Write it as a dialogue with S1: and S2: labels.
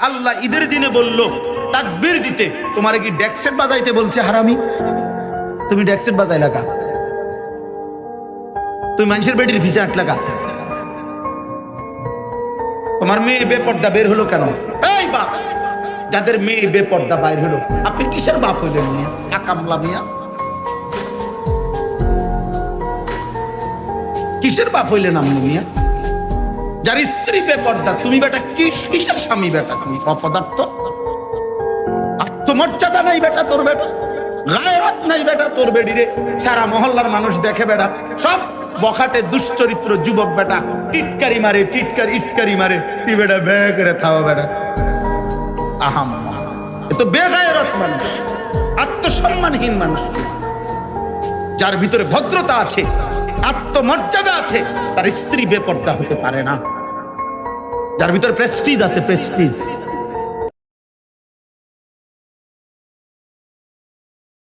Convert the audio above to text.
S1: আল্লাহ ঈদের দিনে বলল তাকবীর দিতে, তোমারে কি ডেক্সেট বাজাইতে বলছে হারামি? তুমি ডেক্সেট বাজাইলা কা? তুমি মানুষের বেটির ভিসা আটলা কা? তোমার মেয়ে বেপর্দা বের হলো কেন? এই বাপ, যাদের মেয়ে বেপর্দা বাইর হলো, আপনি কিসের বাপ হইলেন মিয়া? আকামলা মিয়া, কিসের বাপ হইলেন আপনি মিয়া? যার স্ত্রী বেপর্দা, তুমি বেটা কিসের স্বামী বেটা? তুমি অপদার্থ, আত্মমর্যাদা নাই বেটা তোর, বেটা গায়রত নাই বেটা তোর বেডিরে। সারা মহল্লার মানুষ দেখে বেটা, সব বখাটে দুশ্চরিত্র যুবক বেটা, টিটকারি মারে, ইটকারি মারে, তুই বেটা বে করে থাও বেটা। আহাম, এ তো বেগায়রত মানুষ, আত্মসম্মানহীন মানুষ। যার ভিতরে ভদ্রতা আছে, আত্মমর্যাদা আছে, তার স্ত্রী বেপর্দা হতে পারে না। যার ভিতরে প্রেস্টিজ আছে, প্রেস্টিজ,